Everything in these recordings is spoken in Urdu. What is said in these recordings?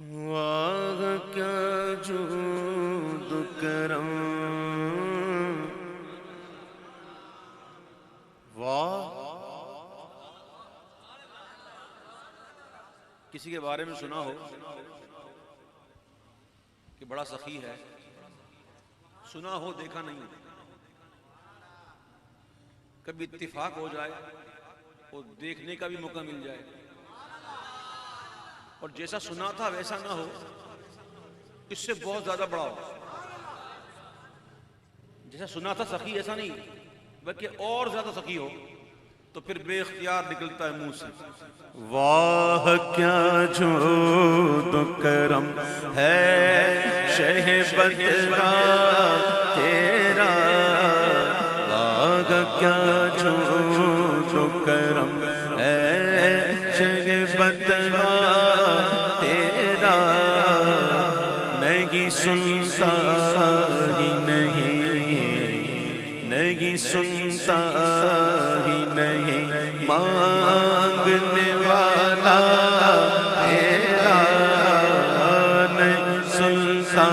واہ کیا جود و کرم، واہ. کسی کے بارے میں سنا ہو کہ بڑا سخی ہے، سنا ہو دیکھا نہیں ہو، کبھی اتفاق ہو جائے اور دیکھنے کا بھی موقع مل جائے، اور جیسا سنا تھا ویسا نہ ہو، اس سے بہت زیادہ بڑا ہو. جیسا سنا تھا سخی ایسا نہیں بلکہ اور زیادہ سخی ہو، تو پھر بے اختیار نکلتا ہے منہ سے واہ کیا جود و کرم ہے شہبت کا تیرا، واہ کیا جود و کرم ہے شہبت کا تیرا، نہیں سنتا ہی نہیں سنتا ہی نہیں مانگنے والا تیرا، نہیں سنتا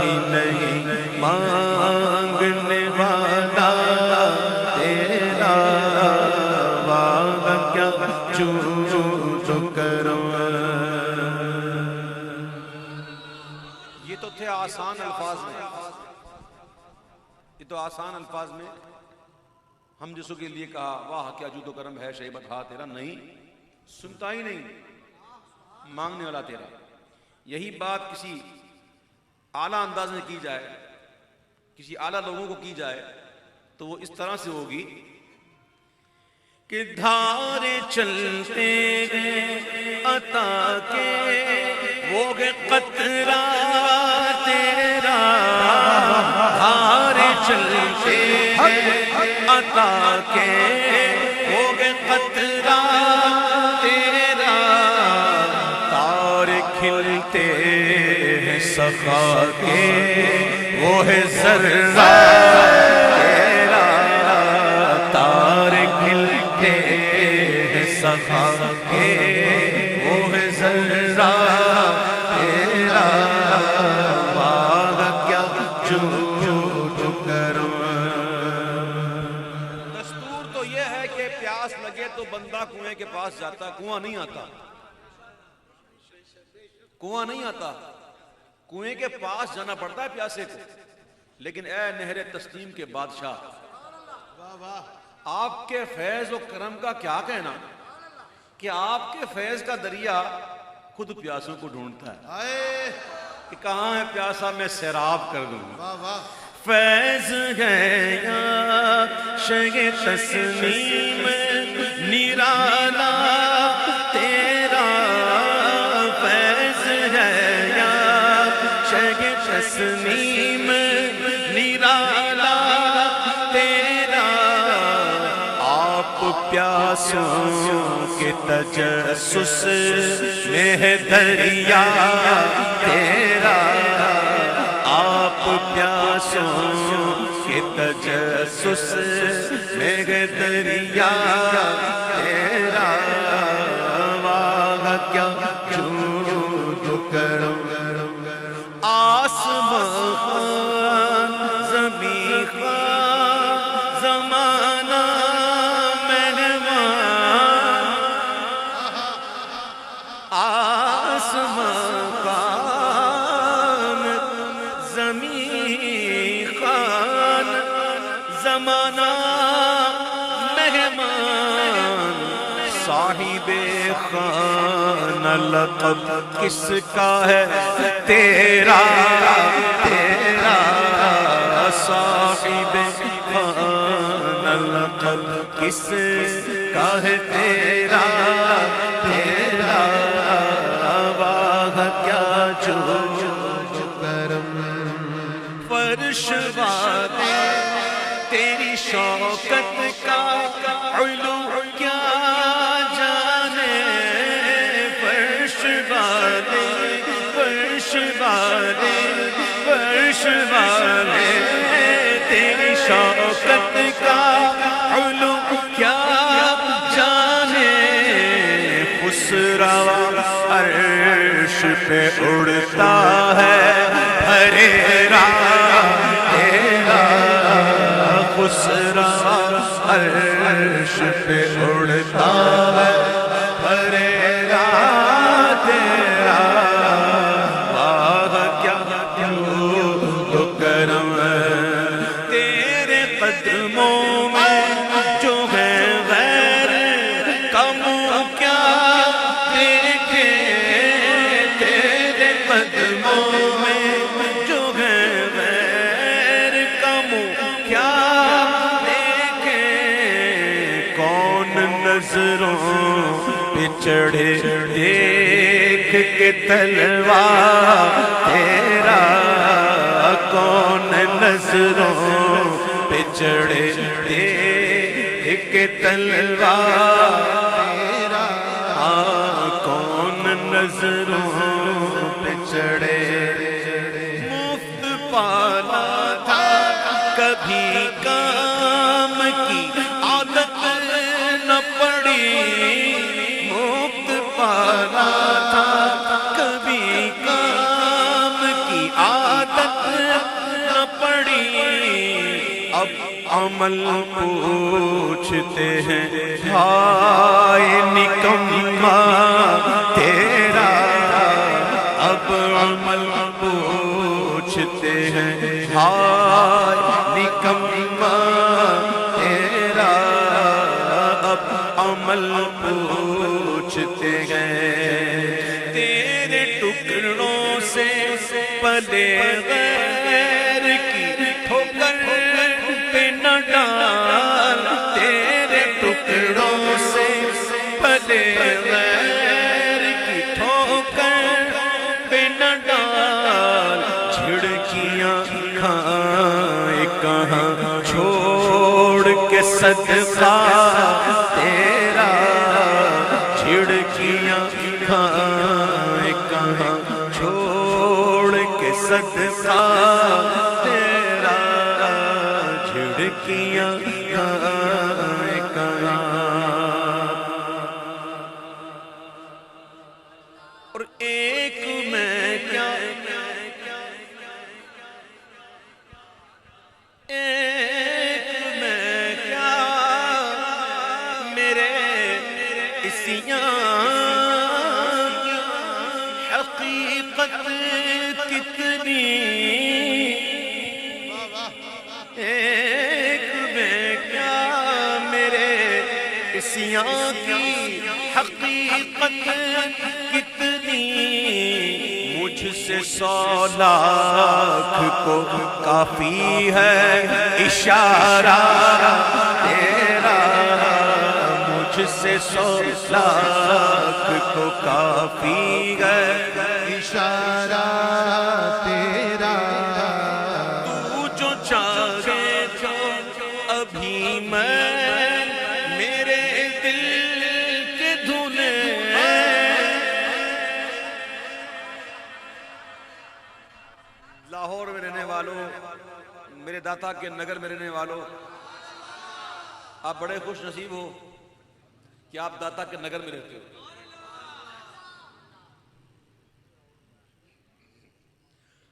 ہی نہیں مانگنے والا تیرا، واہ کیا جود و کرم. یہ تو تھے آسان الفاظ میں، یہ تو آسان الفاظ میں ہم جسوں کے لیے کہا واہ کیا جود و کرم ہے شیبت ہا تیرا، نہیں سنتا ہی نہیں مانگنے والا تیرا. یہی بات کسی اعلیٰ انداز میں کی جائے، کسی اعلیٰ لوگوں کو کی جائے تو وہ اس طرح سے ہوگی کہ دھارے چلتے گئے عطا کے وہ گے قطرہ تیرا، دھارے چلتے گئے عطا کے وہ گے قطرہ تیرا، تارے کھلتے ہیں سخا کے وہ ہے ذرہ تیرا، تارے کھلتے ہیں سخا کے وہ ہے ذرہ تیرا، واہ کیا جود و کرم. دستور تو یہ ہے کہ پیاس لگے تو بندہ کنویں کے پاس جاتا، کنواں نہیں آتا، کنواں نہیں آتا، کنویں کے پاس جانا پڑتا ہے پیاسے کو. لیکن اے نہر تسلیم کے بادشاہ، آپ کے فیض و کرم کا کیا کہنا کہ آپ کے فیض کا دریا خود پیاسوں کو ڈھونڈتا ہے کہ کہاں ہے پیاسا میں سیراب کر دوں. فیض ہے یا شہ تسلیم نرالا تیرا، فیض ہے یا شہ تسلیم نرالا تیرا، آپ پیاسوں کے تجسس میں ہے دریا تیرا، آپ پیاسوں کے تجسس میں ہے دریا تیرا، واہ کیا جود و کرم. آسمان خان زمین خان زمانہ مہمان، آسمان خان زمین خان زمانہ مہمان، صاحب خان لقب کس کا ہے تیرا تیرا، صاحب خان لقب کس کا ہے تیرا تیرا، واہ کیا جود و کرم. فرش والے تیری شوکت کا علو کیا جانے، فرش والے فرش والے فرش والے تیری شوکت کا علو کیا جانے، خسرو عرش پہ اڑتا ہے بھریرا تیرا خسرا عرش پہ اڑتا ہے بھریرا تیرا واہ کیا تو کرم تیرے قدموں میں جو ہے غیر کم کیا دیکھے تیرے قدموں میں جو ہے غیر کم کیا دیکھے کون نظروں پہ چڑھے دیکھ کے تلوار تیرا کون نظروں پہ چڑھے دیکھ کے تلوار تیرا کون نظروں پہ چڑھے مفت پانا تھا کبھی کام کی عادت نہ پڑی مفت پانا تھا کبھی کام کی عادت نہ پڑی اب عمل پوچھتے ہیں ہائے نکما تیرا اب عمل پوچھتے ہیں ہائے نکما تیرا اب عمل پوچھتے ہیں تیرے ٹکڑوں سے پلے غیر کی ٹھوکر پہ نہ ڈال تیرے ٹکڑوں سے پلے غیر کی ٹھوکر پہ نہ ڈال جھڑکیاں کھائے کہاں چھوڑ کے صدقہ تیرا جھڑکیاں کھائے کہاں چھوڑ کے صدقہ تیرا جھڑکیاں کھائے کہاں اور ایک میں کیا ایک میں کیا میرے اسیاں حقیقت کتنی ایک میں کیا میرے اسیاں کی حقیقت کتنی مجھ سے 100 لاکھ کو کافی ہے اشارہ تیرا مجھ سے 100 لاکھ کو کافی ہے اشارہ تیرا تو جو چاہے جو ابھی میں میرے دل کے دھنے لاہور میں رہنے والوں میرے داتا کے نگر میں رہنے والوں آپ بڑے خوش نصیب ہو کہ آپ داتا کے نگر میں رہتے ہو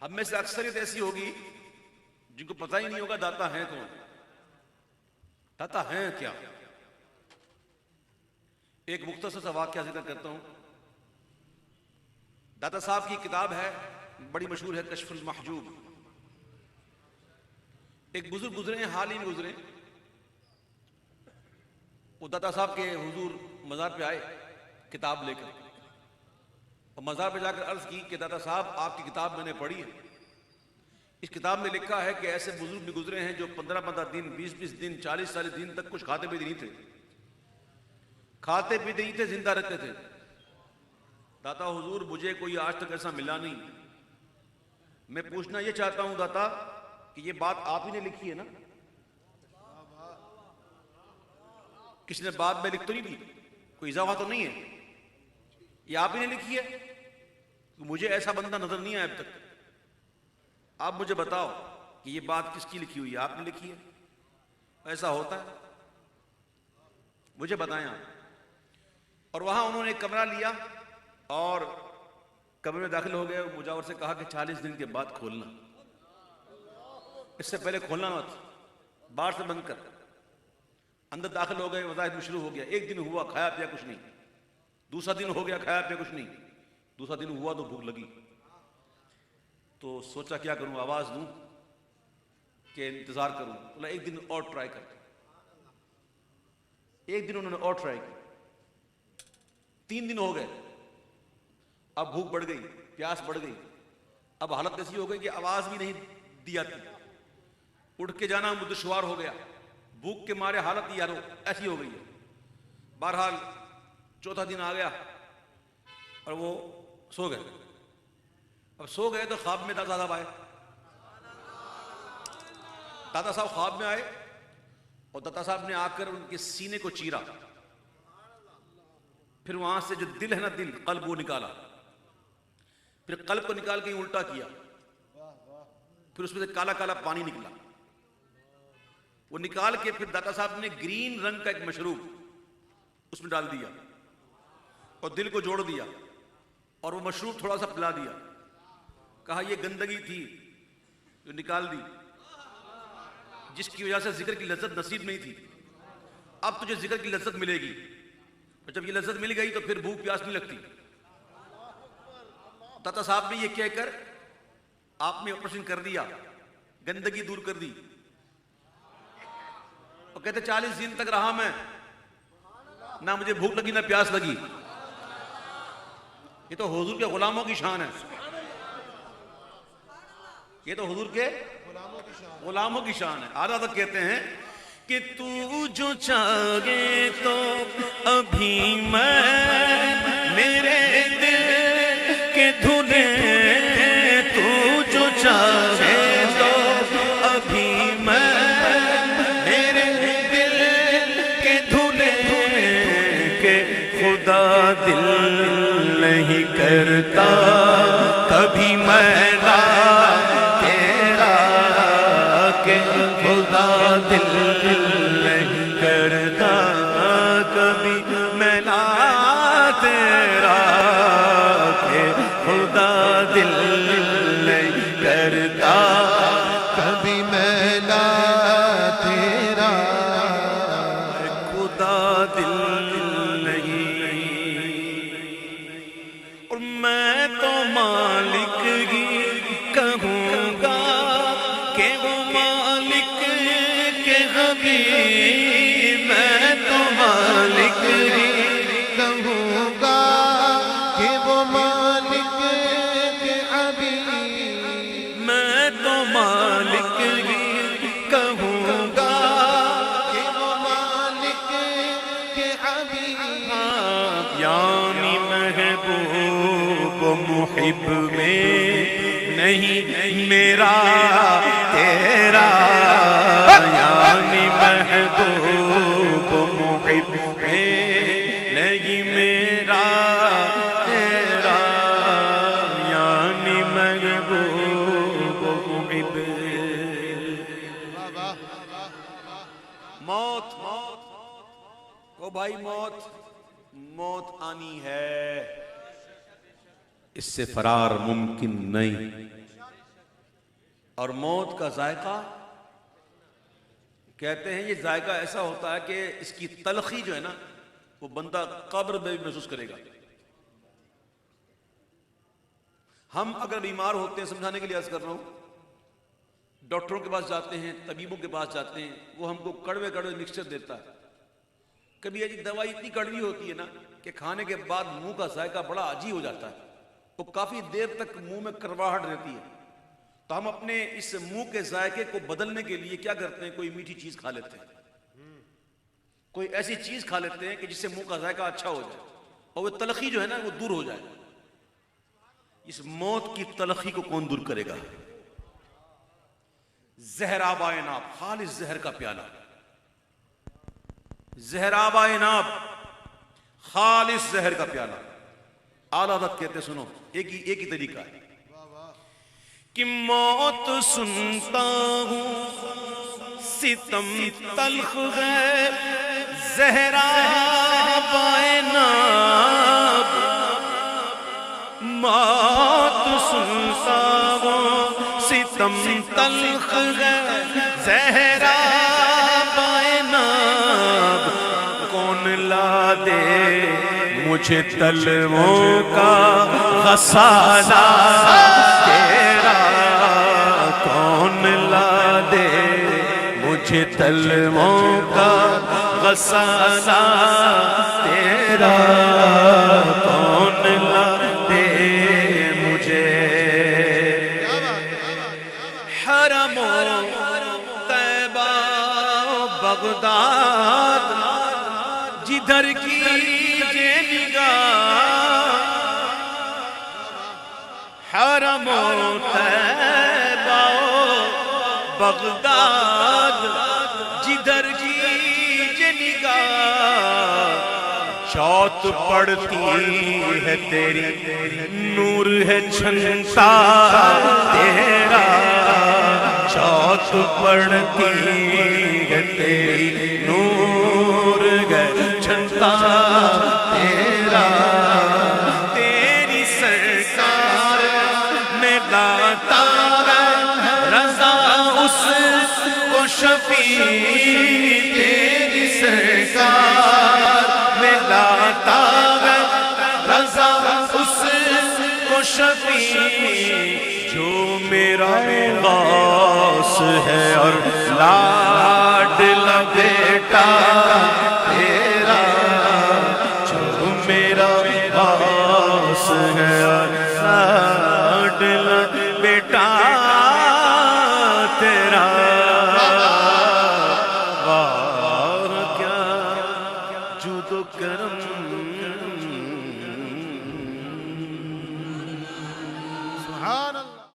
ہم میں سے اکثریت ایسی ہوگی جن کو پتہ ہی نہیں ہوگا داتا ہیں کون داتا ہیں کیا ایک مختصر سا واقعہ ذکر کرتا ہوں داتا صاحب کی کتاب ہے بڑی مشہور ہے کشف المحجوب ایک بزرگ گزرے ہیں حال ہی میں گزرے وہ داتا صاحب کے حضور مزار پہ آئے کتاب لے کر اور مزار پہ جا کر عرض کی کہ داتا صاحب آپ کی کتاب میں نے پڑھی ہے اس کتاب میں لکھا ہے کہ ایسے بزرگ بھی گزرے ہیں جو 15 دن 20 دن 40 دن تک کچھ کھاتے پیتے نہیں تھے کھاتے پیتے نہیں تھے زندہ رہتے تھے داتا حضور مجھے کوئی آج تک ایسا ملا نہیں میں پوچھنا یہ چاہتا ہوں داتا کہ یہ بات آپ ہی نے لکھی ہے نا کس نے بعد میں لکھ تو نہیں دی کوئی اضافہ تو نہیں ہے یہ آپ ہی نے لکھی ہے مجھے ایسا بندہ نظر نہیں آیا اب تک آپ مجھے بتاؤ کہ یہ بات کس کی لکھی ہوئی ہے آپ نے لکھی ہے ایسا ہوتا ہے مجھے بتائیں آپ اور وہاں انہوں نے ایک کمرہ لیا اور کمرے میں داخل ہو گئے، مجاور سے کہا کہ 40 دن کے بعد کھولنا، اس سے پہلے کھولنا مت، باہر سے بند کر۔ اندر داخل ہو گئے، وظائف میں شروع ہو گیا۔ ایک دن ہوا، کھایا پیا کچھ نہیں، دوسرا دن ہو گیا، کھایا پیا کچھ نہیں، دوسرا دن ہوا تو بھوک لگی، تو سوچا کیا کروں، آواز دوں کہ انتظار کروں؟ بولا ایک دن اور ٹرائی کرتا۔ ایک دن انہوں نے اور ٹرائی کی، 3 دن ہو گئے، اب بھوک بڑھ گئی، پیاس بڑھ گئی، اب حالت ایسی ہو گئی کہ آواز بھی نہیں دی جاتی، اٹھ کے جانا دشوار ہو گیا، بھوک کے مارے حالت ایسی ہو گئی ہے۔ بہرحال چوتھا دن آ گیا اور وہ سو گئے۔ اب سو گئے تو خواب میں دادا صاحب آئے، دادا صاحب خواب میں آئے اور دادا صاحب نے آ کر ان کے سینے کو چیرا، پھر وہاں سے جو دل ہے نا، دل قلب، وہ نکالا، پھر قلب کو نکال کے الٹا کیا، پھر اس میں سے کالا کالا پانی نکلا، وہ نکال کے پھر دادا صاحب نے گرین رنگ کا ایک مشروب اس میں ڈال دیا اور دل کو جوڑ دیا اور وہ مشروب تھوڑا سا پلا دیا، کہا یہ گندگی تھی جو نکال دی، جس کی وجہ سے ذکر کی لذت نصیب نہیں تھی، اب تجھے ذکر کی لذت ملے گی، اور جب یہ لذت مل گئی تو پھر بھوک پیاس نہیں لگتی۔ دادا صاحب نے یہ کہہ کر آپ نے آپریشن کر دیا، گندگی دور کر دی، اور کہتے 40 دن تک رہا میں، نہ مجھے بھوک لگی نہ پیاس لگی۔ یہ تو حضور کے غلاموں کی شان ہے، یہ تو حضور کے غلاموں کی شان ہے۔ اعلیٰ حضرت کہتے ہیں کہ تو جو چاہے تو ابھی میں میرے دل کے دھنے، تو جو چاہے تو ابھی میں میرے دل کے دھنے، کہ خدا دل نہیں کرتا کبھی میرا تیرا، کہ خدا دل نہیں کرتا کبھی میرا تیرا، کہ خدا دل نہیں کرتا کبھی میلا تیرا، خدا دل نہیں۔ اور میں تو مالک ہی کہوں گا کہ وہ مالک کے حبیب، میں تو مالک ہی کہوں گا کہ وہ مالک کے عبید، میں تو مالک ہی کہوں گا کہ وہ مالک کے عبید، یعنی محبوب و محب میں نہیں میرا تیرا، یعنی محبوب و محب میں نہیں میرا تیرا، یعنی محبوب و محب۔ موت، او بھائی، موت آنی ہے، اس سے فرار ممکن نہیں، اور موت کا ذائقہ کہتے ہیں یہ ذائقہ ایسا ہوتا ہے کہ اس کی تلخی جو ہے نا وہ بندہ قبر میں بھی محسوس کرے گا۔ ہم اگر بیمار ہوتے ہیں، سمجھانے کے لیے عرض کر رہا ہوں، ڈاکٹروں کے پاس جاتے ہیں، طبیبوں کے پاس جاتے ہیں، وہ ہم کو کڑوے کڑوے مکسچر دیتا ہے، کبھی ایسی دوائی اتنی کڑوی ہوتی ہے نا کہ کھانے کے بعد منہ کا ذائقہ بڑا عجیب ہو جاتا ہے، وہ کافی دیر تک منہ میں کرواہٹ رہتی ہے، تو ہم اپنے اس منہ کے ذائقے کو بدلنے کے لیے کیا کرتے ہیں، کوئی میٹھی چیز کھا لیتے ہیں، کوئی ایسی چیز کھا لیتے ہیں کہ جس سے منہ کا ذائقہ اچھا ہو جائے اور وہ تلخی جو ہے نا وہ دور ہو جائے۔ اس موت کی تلخی کو کون دور کرے گا؟ زہرآبا ناب، خالص زہر کا پیالہ، زہرآبا ناب، خالص زہر کا پیالہ۔ اعلیٰ حضرت کہتے سنو، ایک ہی طریقہ ہے کہ موت سنتا ہوں ستم تلخ ہے، زہرآبا ناب موت سنتا ہوں ستم تلخ ہے زہرا بائناب کون لا دے مجھے تلووں کا غسالہ تیرا کون لا دے مجھے تلووں کا غسالہ تیرا کون لا دے مجھے حرم و طیبہ و بغداد جدھر کیجئے نگاہ حرم و طیبہ و بغداد جدھر کیجئے نگاہ شوت پڑتی ہے تیری نور ہے چھنتا تیرا شوت پڑتی ہے تیری نور ہے چھنتا تیرا تیری سرکار میں لاتا رضا اس کو شفیع تیری سرکار میں لاتا رضا اس کو شفیع جو میرا غوث ہے اور لاڈلا بیٹا تیرا جو میرا غوث ہے اور لاڈلا بیٹا تیرا واہ کیا جود و کرم سبحان